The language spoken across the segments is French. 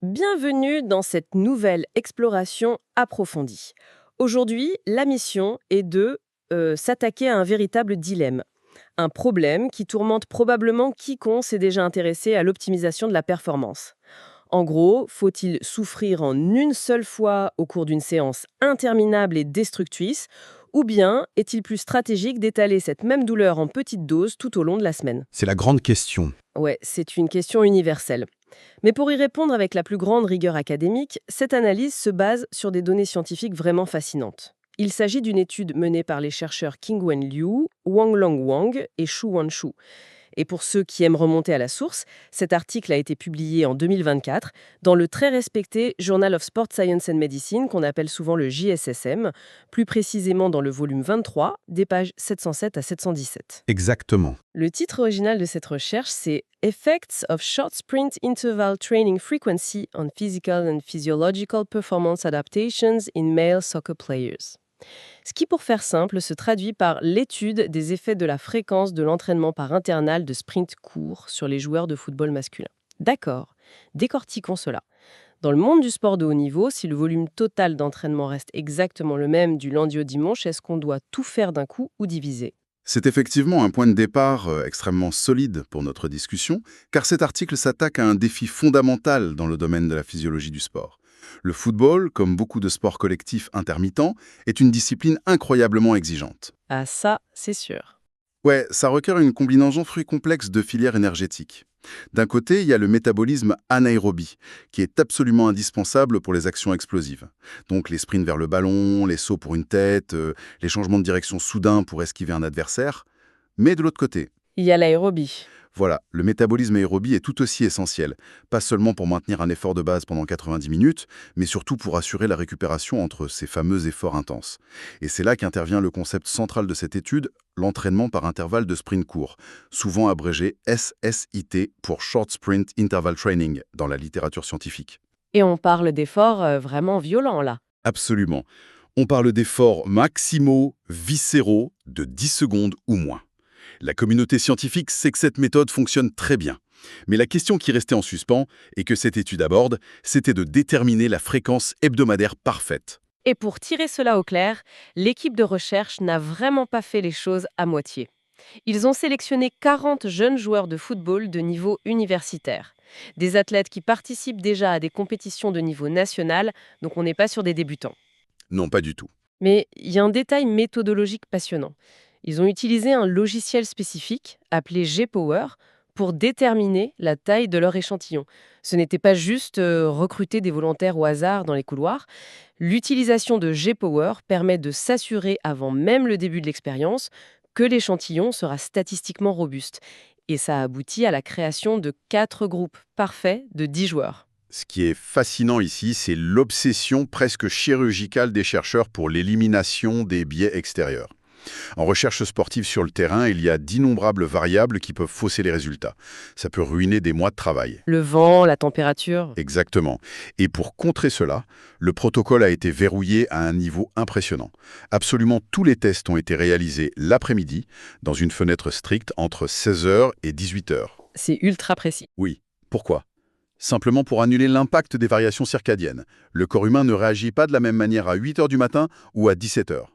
Bienvenue dans cette nouvelle exploration approfondie. Aujourd'hui, la mission est de s'attaquer à un véritable dilemme. Un problème qui tourmente probablement quiconque s'est déjà intéressé à l'optimisation de la performance. En gros, faut-il souffrir en une seule fois au cours d'une séance interminable et destructrice, ou bien est-il plus stratégique d'étaler cette même douleur en petites doses tout au long de la semaine? C'est la grande question. Ouais, c'est une question universelle. Mais pour y répondre avec la plus grande rigueur académique, cette analyse se base sur des données scientifiques vraiment fascinantes. Il s'agit d'une étude menée par les chercheurs Qingwen Liu, Wanglong Wang et Shu Wanshu. Et pour ceux qui aiment remonter à la source, cet article a été publié en 2024 dans le très respecté Journal of Sport Science and Medicine, qu'on appelle souvent le JSSM, plus précisément dans le volume 23, des pages 707 à 717. Exactement. Le titre original de cette recherche, c'est Effects of Short Sprint Interval Training Frequency on Physical and Physiological Performance Adaptations in Male Soccer Players. Ce qui, pour faire simple, se traduit par l'étude des effets de la fréquence de l'entraînement par intervalle de sprint court sur les joueurs de football masculin. D'accord, décortiquons cela. Dans le monde du sport de haut niveau, si le volume total d'entraînement reste exactement le même du lundi au dimanche, est-ce qu'on doit tout faire d'un coup ou diviser? C'est effectivement un point de départ extrêmement solide pour notre discussion, car cet article s'attaque à un défi fondamental dans le domaine de la physiologie du sport. Le football, comme beaucoup de sports collectifs intermittents, est une discipline incroyablement exigeante. Ah ça, c'est sûr. Ouais, ça requiert une combinaison fruit complexe de filières énergétiques. D'un côté, il y a le métabolisme anaérobie, qui est absolument indispensable pour les actions explosives. Donc les sprints vers le ballon, les sauts pour une tête, les changements de direction soudains pour esquiver un adversaire. Mais de l'autre côté, Il y a l'aérobie. voilà, le métabolisme aérobie est tout aussi essentiel, pas seulement pour maintenir un effort de base pendant 90 minutes, mais surtout pour assurer la récupération entre ces fameux efforts intenses. Et c'est là qu'intervient le concept central de cette étude, l'entraînement par intervalle de sprint court, souvent abrégé SSIT pour Short Sprint Interval Training dans la littérature scientifique. Et on parle d'efforts vraiment violents là. Absolument. On parle d'efforts maximaux, viscéraux, de 10 secondes ou moins. La communauté scientifique sait que cette méthode fonctionne très bien. Mais la question qui restait en suspens, et que cette étude aborde, c'était de déterminer la fréquence hebdomadaire parfaite. Et pour tirer cela au clair, l'équipe de recherche n'a vraiment pas fait les choses à moitié. Ils ont sélectionné 40 jeunes joueurs de football de niveau universitaire. Des athlètes qui participent déjà à des compétitions de niveau national, donc on n'est pas sur des débutants. Non, pas du tout. Mais il y a un détail méthodologique passionnant. Ils ont utilisé un logiciel spécifique, appelé G-Power, pour déterminer la taille de leur échantillon. Ce n'était pas juste recruter des volontaires au hasard dans les couloirs. L'utilisation de G-Power permet de s'assurer, avant même le début de l'expérience, que l'échantillon sera statistiquement robuste. Et ça aboutit à la création de 4 groupes parfaits de 10 joueurs. Ce qui est fascinant ici, c'est l'obsession presque chirurgicale des chercheurs pour l'élimination des biais extérieurs. En recherche sportive sur le terrain, il y a d'innombrables variables qui peuvent fausser les résultats. Ça peut ruiner des mois de travail. Le vent, la température. Exactement. Et pour contrer cela, le protocole a été verrouillé à un niveau impressionnant. Absolument tous les tests ont été réalisés l'après-midi, dans une fenêtre stricte entre 16 heures et 18 heures. C'est ultra précis. Oui. Pourquoi? Simplement pour annuler l'impact des variations circadiennes. Le corps humain ne réagit pas de la même manière à 8 heures du matin ou à 17 heures.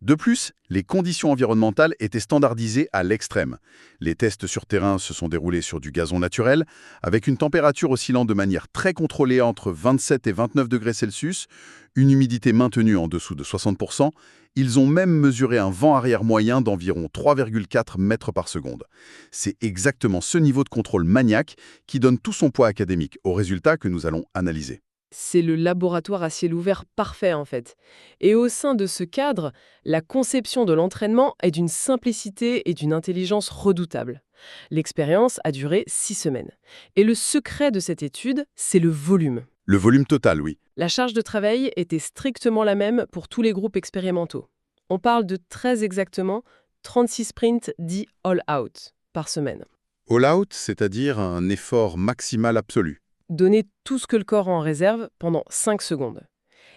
De plus, les conditions environnementales étaient standardisées à l'extrême. Les tests sur terrain se sont déroulés sur du gazon naturel, avec une température oscillant de manière très contrôlée entre 27 et 29 degrés Celsius, une humidité maintenue en dessous de 60%. Ils ont même mesuré un vent arrière moyen d'environ 3,4 mètres par seconde. C'est exactement ce niveau de contrôle maniaque qui donne tout son poids académique aux résultats que nous allons analyser. C'est le laboratoire à ciel ouvert parfait en fait. Et au sein de ce cadre, la conception de l'entraînement est d'une simplicité et d'une intelligence redoutables. L'expérience a duré 6 semaines. Et le secret de cette étude, c'est le volume. Le volume total, oui. La charge de travail était strictement la même pour tous les groupes expérimentaux. On parle de très exactement 36 sprints dits all-out par semaine. All-out, c'est-à-dire un effort maximal absolu. Donner tout ce que le corps a en réserve pendant 5 secondes.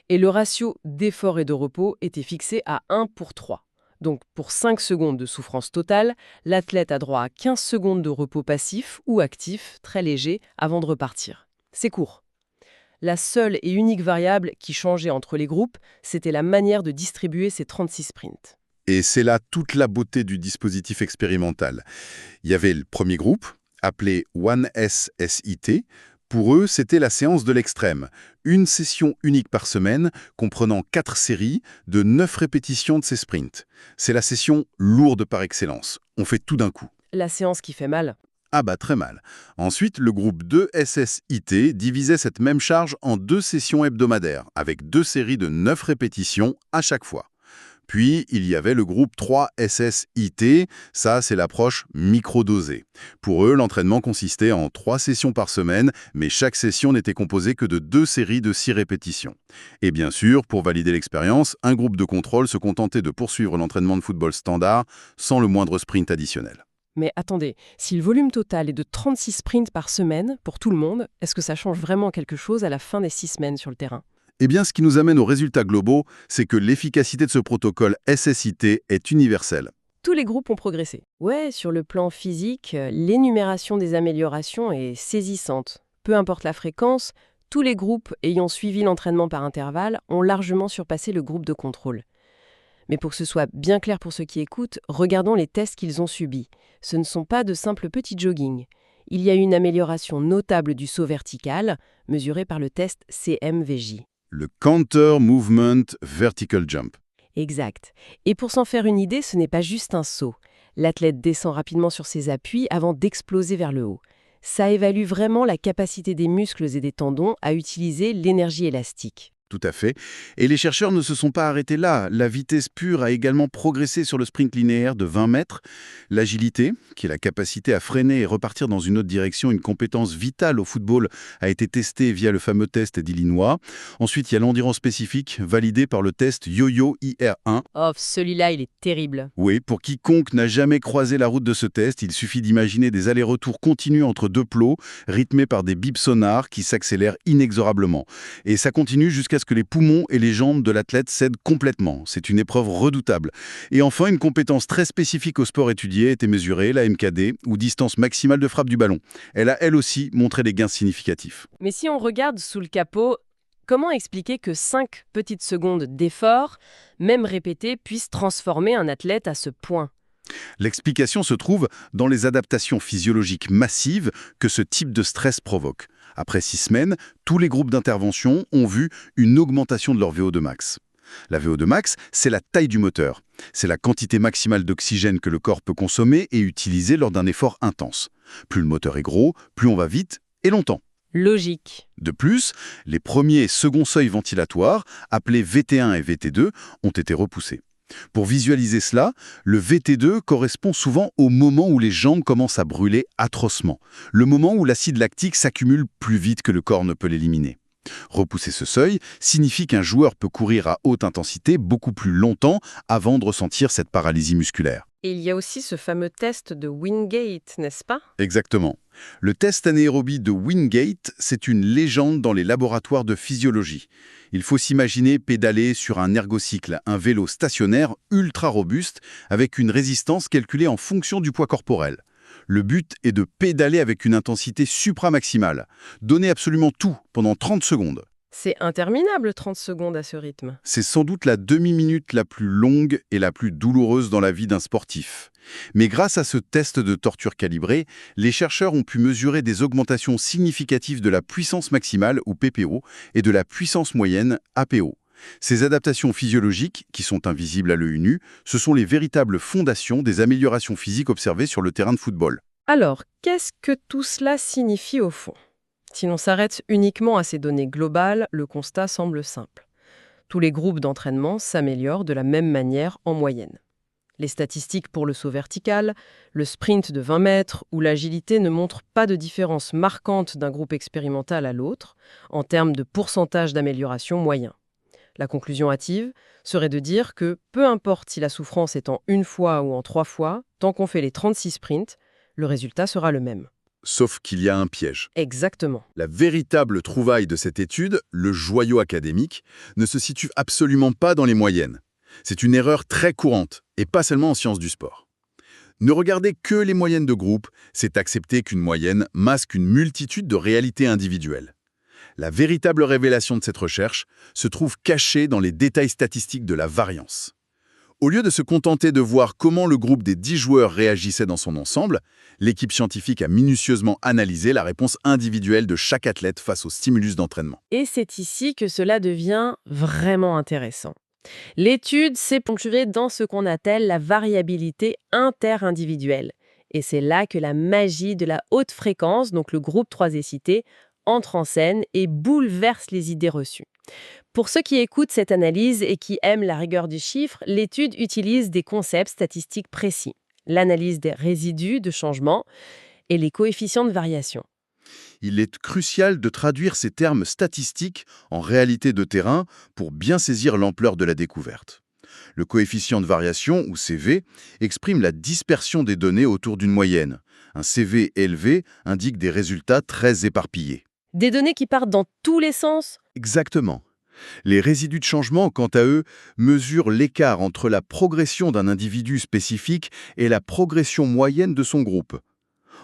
Et le ratio d'effort et de repos était fixé à 1 pour 3. Donc pour 5 secondes de souffrance totale, l'athlète a droit à 15 secondes de repos passif ou actif, très léger, avant de repartir. C'est court. La seule et unique variable qui changeait entre les groupes, c'était la manière de distribuer ces 36 sprints. Et c'est là toute la beauté du dispositif expérimental. Il y avait le premier groupe, appelé 1SSIT. Pour eux, c'était la séance de l'extrême. Une session unique par semaine, comprenant 4 séries de 9 répétitions de ces sprints. C'est la session lourde par excellence. On fait tout d'un coup. La séance qui fait mal. Ah bah très mal. Ensuite, le groupe 2SSIT divisait cette même charge en 2 sessions hebdomadaires, avec 2 séries de 9 répétitions à chaque fois. Puis, il y avait le groupe 3SSIT, ça c'est l'approche microdosée. Pour eux, l'entraînement consistait en 3 sessions par semaine, mais chaque session n'était composée que de 2 séries de 6 répétitions. Et bien sûr, pour valider l'expérience, un groupe de contrôle se contentait de poursuivre l'entraînement de football standard sans le moindre sprint additionnel. Mais attendez, si le volume total est de 36 sprints par semaine pour tout le monde, est-ce que ça change vraiment quelque chose à la fin des 6 semaines sur le terrain? Eh bien, ce qui nous amène aux résultats globaux, c'est que l'efficacité de ce protocole SSIT est universelle. Tous les groupes ont progressé. Ouais, sur le plan physique, l'énumération des améliorations est saisissante. Peu importe la fréquence, tous les groupes ayant suivi l'entraînement par intervalle ont largement surpassé le groupe de contrôle. Mais pour que ce soit bien clair pour ceux qui écoutent, regardons les tests qu'ils ont subis. Ce ne sont pas de simples petits joggings. Il y a une amélioration notable du saut vertical, mesuré par le test CMVJ. Le Counter Movement Vertical Jump. Exact. Et pour s'en faire une idée, ce n'est pas juste un saut. L'athlète descend rapidement sur ses appuis avant d'exploser vers le haut. Ça évalue vraiment la capacité des muscles et des tendons à utiliser l'énergie élastique. Tout à fait. Et les chercheurs ne se sont pas arrêtés là. La vitesse pure a également progressé sur le sprint linéaire de 20 mètres. L'agilité, qui est la capacité à freiner et repartir dans une autre direction, une compétence vitale au football, a été testée via le fameux test d'Illinois. Ensuite, il y a l'endurance spécifique, validée par le test Yo-Yo IR1. Oh, celui-là, il est terrible. Oui, pour quiconque n'a jamais croisé la route de ce test, il suffit d'imaginer des allers-retours continus entre deux plots, rythmés par des bips sonars qui s'accélèrent inexorablement. Et ça continue jusqu'à ce que les poumons et les jambes de l'athlète cèdent complètement. C'est une épreuve redoutable. Et enfin, une compétence très spécifique au sport étudié a été mesurée, la MKD, ou distance maximale de frappe du ballon. Elle a, elle aussi, montré des gains significatifs. Mais si on regarde sous le capot, comment expliquer que 5 petites secondes d'effort, même répétées, puissent transformer un athlète à ce point ? L'explication se trouve dans les adaptations physiologiques massives que ce type de stress provoque. Après 6 semaines, tous les groupes d'intervention ont vu une augmentation de leur VO2 max. La VO2 max, c'est la taille du moteur. C'est la quantité maximale d'oxygène que le corps peut consommer et utiliser lors d'un effort intense. Plus le moteur est gros, plus on va vite et longtemps. Logique. De plus, les premiers et seconds seuils ventilatoires, appelés VT1 et VT2, ont été repoussés. Pour visualiser cela, le VT2 correspond souvent au moment où les jambes commencent à brûler atrocement, le moment où l'acide lactique s'accumule plus vite que le corps ne peut l'éliminer. Repousser ce seuil signifie qu'un joueur peut courir à haute intensité beaucoup plus longtemps avant de ressentir cette paralysie musculaire. Et il y a aussi ce fameux test de Wingate, n'est-ce pas ? Exactement. Le test anaérobie de Wingate, c'est une légende dans les laboratoires de physiologie. Il faut s'imaginer pédaler sur un ergocycle, un vélo stationnaire ultra robuste, avec une résistance calculée en fonction du poids corporel. Le but est de pédaler avec une intensité supramaximale. Donner absolument tout pendant 30 secondes. C'est interminable 30 secondes à ce rythme. C'est sans doute la demi-minute la plus longue et la plus douloureuse dans la vie d'un sportif. Mais grâce à ce test de torture calibré, les chercheurs ont pu mesurer des augmentations significatives de la puissance maximale, ou PPO, et de la puissance moyenne, APO. Ces adaptations physiologiques, qui sont invisibles à l'œil nu, ce sont les véritables fondations des améliorations physiques observées sur le terrain de football. Alors, qu'est-ce que tout cela signifie au fond ? Si l'on s'arrête uniquement à ces données globales, le constat semble simple. Tous les groupes d'entraînement s'améliorent de la même manière en moyenne. Les statistiques pour le saut vertical, le sprint de 20 mètres ou l'agilité ne montrent pas de différence marquante d'un groupe expérimental à l'autre en termes de pourcentage d'amélioration moyen. La conclusion hâtive serait de dire que, peu importe si la souffrance est en 1 fois ou en 3 fois, tant qu'on fait les 36 sprints, le résultat sera le même. Sauf qu'il y a un piège. Exactement. La véritable trouvaille de cette étude, le joyau académique, ne se situe absolument pas dans les moyennes. C'est une erreur très courante, et pas seulement en sciences du sport. Ne regarder que les moyennes de groupe, c'est accepter qu'une moyenne masque une multitude de réalités individuelles. La véritable révélation de cette recherche se trouve cachée dans les détails statistiques de la variance. Au lieu de se contenter de voir comment le groupe des 10 joueurs réagissait dans son ensemble, l'équipe scientifique a minutieusement analysé la réponse individuelle de chaque athlète face au stimulus d'entraînement. Et c'est ici que cela devient vraiment intéressant. L'étude s'est ponctuée dans ce qu'on appelle la variabilité interindividuelle. Et c'est là que la magie de la haute fréquence, donc le groupe 3 cité, entre en scène et bouleverse les idées reçues. Pour ceux qui écoutent cette analyse et qui aiment la rigueur du chiffre, l'étude utilise des concepts statistiques précis, l'analyse des résidus de changement et les coefficients de variation. Il est crucial de traduire ces termes statistiques en réalité de terrain pour bien saisir l'ampleur de la découverte. Le coefficient de variation, ou CV, exprime la dispersion des données autour d'une moyenne. Un CV élevé indique des résultats très éparpillés. Des données qui partent dans tous les sens. Exactement. Les résidus de changement, quant à eux, mesurent l'écart entre la progression d'un individu spécifique et la progression moyenne de son groupe.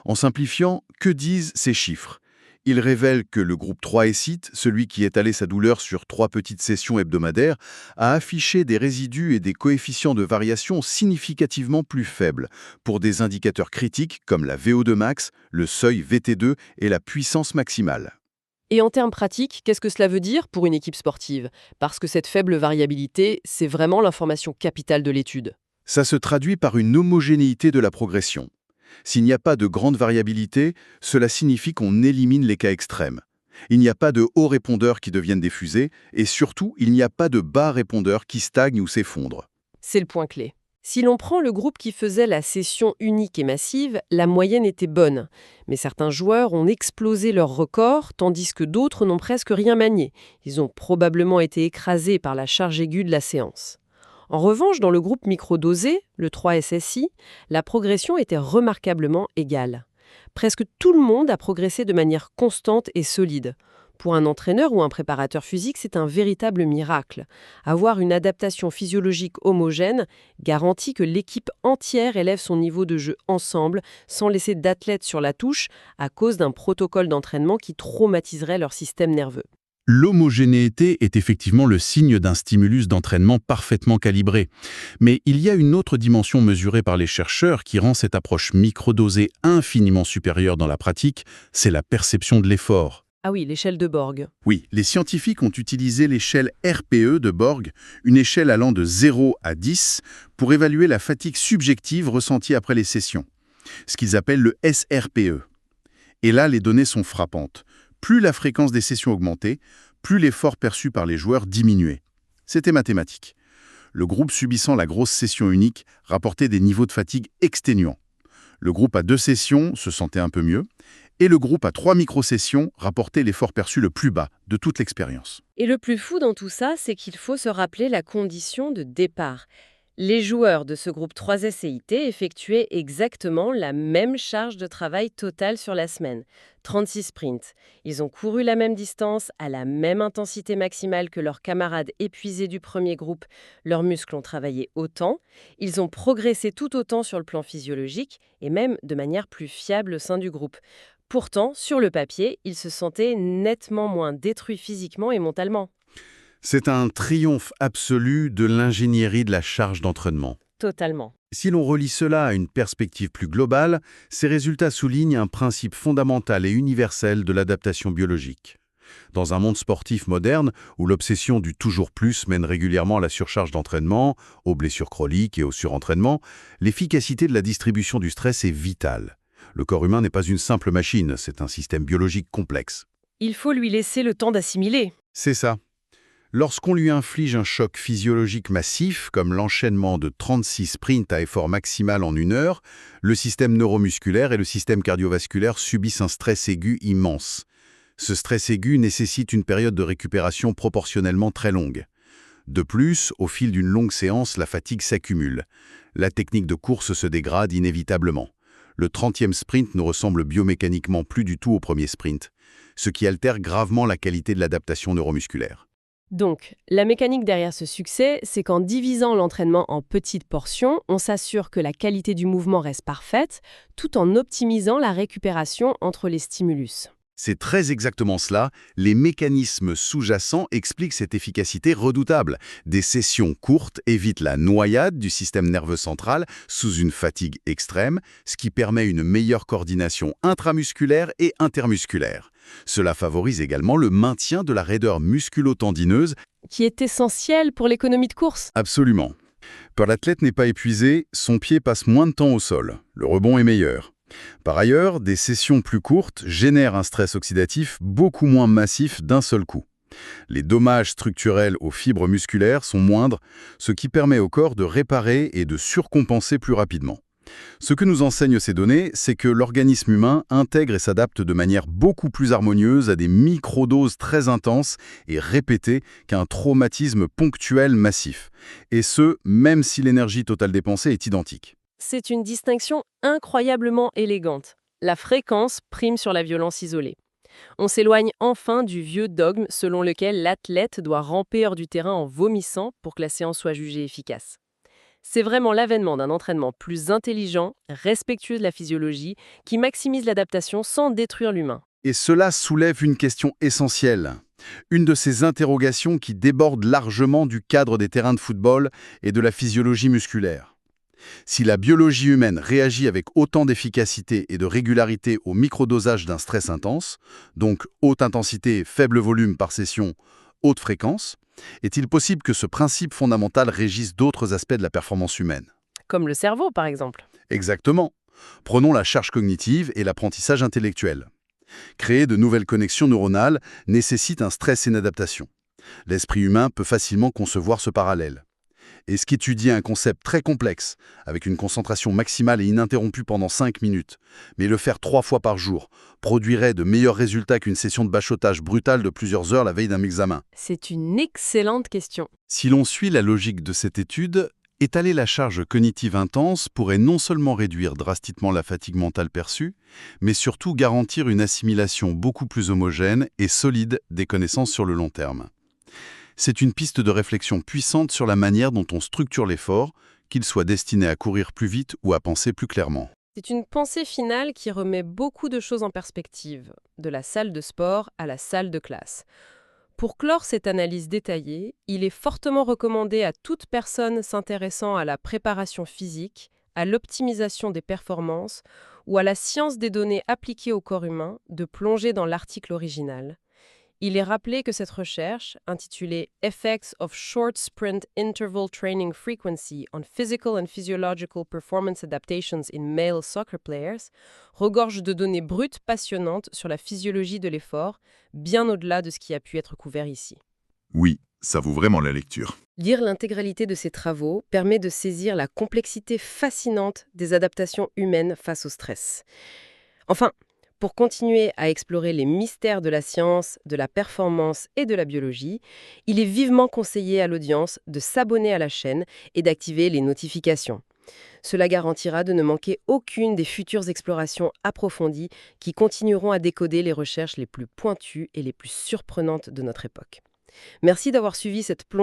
En simplifiant, que disent ces chiffres? Ils révèlent que le groupe 3 cite, celui qui étalait sa douleur sur 3 petites sessions hebdomadaires, a affiché des résidus et des coefficients de variation significativement plus faibles pour des indicateurs critiques comme la VO2 max, le seuil VT2 et la puissance maximale. Et en termes pratiques, qu'est-ce que cela veut dire pour une équipe sportive? Parce que cette faible variabilité, c'est vraiment l'information capitale de l'étude. Ça se traduit par une homogénéité de la progression. S'il n'y a pas de grande variabilité, cela signifie qu'on élimine les cas extrêmes. Il n'y a pas de hauts répondeurs qui deviennent des fusées, et surtout, il n'y a pas de bas répondeurs qui stagnent ou s'effondrent. C'est le point clé. Si l'on prend le groupe qui faisait la session unique et massive, la moyenne était bonne. Mais certains joueurs ont explosé leur record, tandis que d'autres n'ont presque rien manié. Ils ont probablement été écrasés par la charge aiguë de la séance. En revanche, dans le groupe microdosé, le 3-SSI, la progression était remarquablement égale. Presque tout le monde a progressé de manière constante et solide. Pour un entraîneur ou un préparateur physique, c'est un véritable miracle. Avoir une adaptation physiologique homogène garantit que l'équipe entière élève son niveau de jeu ensemble, sans laisser d'athlètes sur la touche, à cause d'un protocole d'entraînement qui traumatiserait leur système nerveux. L'homogénéité est effectivement le signe d'un stimulus d'entraînement parfaitement calibré. Mais il y a une autre dimension mesurée par les chercheurs qui rend cette approche microdosée infiniment supérieure dans la pratique, c'est la perception de l'effort. Ah oui, l'échelle de Borg. Oui, les scientifiques ont utilisé l'échelle RPE de Borg, une échelle allant de 0 à 10, pour évaluer la fatigue subjective ressentie après les sessions, ce qu'ils appellent le SRPE. Et là, les données sont frappantes. Plus la fréquence des sessions augmentait, plus l'effort perçu par les joueurs diminuait. C'était mathématique. Le groupe subissant la grosse session unique rapportait des niveaux de fatigue exténuants. Le groupe à 2 sessions se sentait un peu mieux, et le groupe à 3 micro-sessions rapportait l'effort perçu le plus bas de toute l'expérience. Et le plus fou dans tout ça, c'est qu'il faut se rappeler la condition de départ. Les joueurs de ce groupe 3-SCIT effectuaient exactement la même charge de travail totale sur la semaine, 36 sprints. Ils ont couru la même distance, à la même intensité maximale que leurs camarades épuisés du premier groupe. Leurs muscles ont travaillé autant. Ils ont progressé tout autant sur le plan physiologique et même de manière plus fiable au sein du groupe. Pourtant, sur le papier, ils se sentaient nettement moins détruits physiquement et mentalement. C'est un triomphe absolu de l'ingénierie de la charge d'entraînement. Totalement. Si l'on relie cela à une perspective plus globale, ces résultats soulignent un principe fondamental et universel de l'adaptation biologique. Dans un monde sportif moderne, où l'obsession du toujours plus mène régulièrement à la surcharge d'entraînement, aux blessures chroniques et au surentraînement, l'efficacité de la distribution du stress est vitale. Le corps humain n'est pas une simple machine, c'est un système biologique complexe. Il faut lui laisser le temps d'assimiler. C'est ça. Lorsqu'on lui inflige un choc physiologique massif, comme l'enchaînement de 36 sprints à effort maximal en 1 heure, le système neuromusculaire et le système cardiovasculaire subissent un stress aigu immense. Ce stress aigu nécessite une période de récupération proportionnellement très longue. De plus, au fil d'une longue séance, la fatigue s'accumule. La technique de course se dégrade inévitablement. Le 30e sprint ne ressemble biomécaniquement plus du tout au premier sprint, ce qui altère gravement la qualité de l'adaptation neuromusculaire. Donc, la mécanique derrière ce succès, c'est qu'en divisant l'entraînement en petites portions, on s'assure que la qualité du mouvement reste parfaite, tout en optimisant la récupération entre les stimulus. C'est très exactement cela. Les mécanismes sous-jacents expliquent cette efficacité redoutable. Des sessions courtes évitent la noyade du système nerveux central sous une fatigue extrême, ce qui permet une meilleure coordination intramusculaire et intermusculaire. Cela favorise également le maintien de la raideur musculo-tendineuse. Qui est essentiel pour l'économie de course. Absolument. Quand l'athlète n'est pas épuisé, son pied passe moins de temps au sol. Le rebond est meilleur. Par ailleurs, des sessions plus courtes génèrent un stress oxydatif beaucoup moins massif d'un seul coup. Les dommages structurels aux fibres musculaires sont moindres, ce qui permet au corps de réparer et de surcompenser plus rapidement. Ce que nous enseignent ces données, c'est que l'organisme humain intègre et s'adapte de manière beaucoup plus harmonieuse à des microdoses très intenses et répétées qu'un traumatisme ponctuel massif. Et ce, même si l'énergie totale dépensée est identique. C'est une distinction incroyablement élégante. La fréquence prime sur la violence isolée. On s'éloigne enfin du vieux dogme selon lequel l'athlète doit ramper hors du terrain en vomissant pour que la séance soit jugée efficace. C'est vraiment l'avènement d'un entraînement plus intelligent, respectueux de la physiologie, qui maximise l'adaptation sans détruire l'humain. Et cela soulève une question essentielle. Une de ces interrogations qui déborde largement du cadre des terrains de football et de la physiologie musculaire. Si la biologie humaine réagit avec autant d'efficacité et de régularité au microdosage d'un stress intense, donc haute intensité, faible volume par session, haute fréquence, est-il possible que ce principe fondamental régisse d'autres aspects de la performance humaine? Comme le cerveau, par exemple. Exactement. Prenons la charge cognitive et l'apprentissage intellectuel. Créer de nouvelles connexions neuronales nécessite un stress et une adaptation. L'esprit humain peut facilement concevoir ce parallèle. Et ce qui étudie un concept très complexe, avec une concentration maximale et ininterrompue pendant 5 minutes, mais le faire 3 fois par jour, produirait de meilleurs résultats qu'une session de bachotage brutale de plusieurs heures la veille d'un examen. C'est une excellente question. Si l'on suit la logique de cette étude, étaler la charge cognitive intense pourrait non seulement réduire drastiquement la fatigue mentale perçue, mais surtout garantir une assimilation beaucoup plus homogène et solide des connaissances sur le long terme. C'est une piste de réflexion puissante sur la manière dont on structure l'effort, qu'il soit destiné à courir plus vite ou à penser plus clairement. C'est une pensée finale qui remet beaucoup de choses en perspective, de la salle de sport à la salle de classe. Pour clore cette analyse détaillée, il est fortement recommandé à toute personne s'intéressant à la préparation physique, à l'optimisation des performances ou à la science des données appliquées au corps humain de plonger dans l'article original. Il est rappelé que cette recherche, intitulée Effects of Short Sprint Interval Training Frequency on Physical and Physiological Performance Adaptations in Male Soccer Players, regorge de données brutes passionnantes sur la physiologie de l'effort, bien au-delà de ce qui a pu être couvert ici. Oui, ça vaut vraiment la lecture. Lire l'intégralité de ces travaux permet de saisir la complexité fascinante des adaptations humaines face au stress. Enfin, pour continuer à explorer les mystères de la science, de la performance et de la biologie, il est vivement conseillé à l'audience de s'abonner à la chaîne et d'activer les notifications. Cela garantira de ne manquer aucune des futures explorations approfondies qui continueront à décoder les recherches les plus pointues et les plus surprenantes de notre époque. Merci d'avoir suivi cette plongée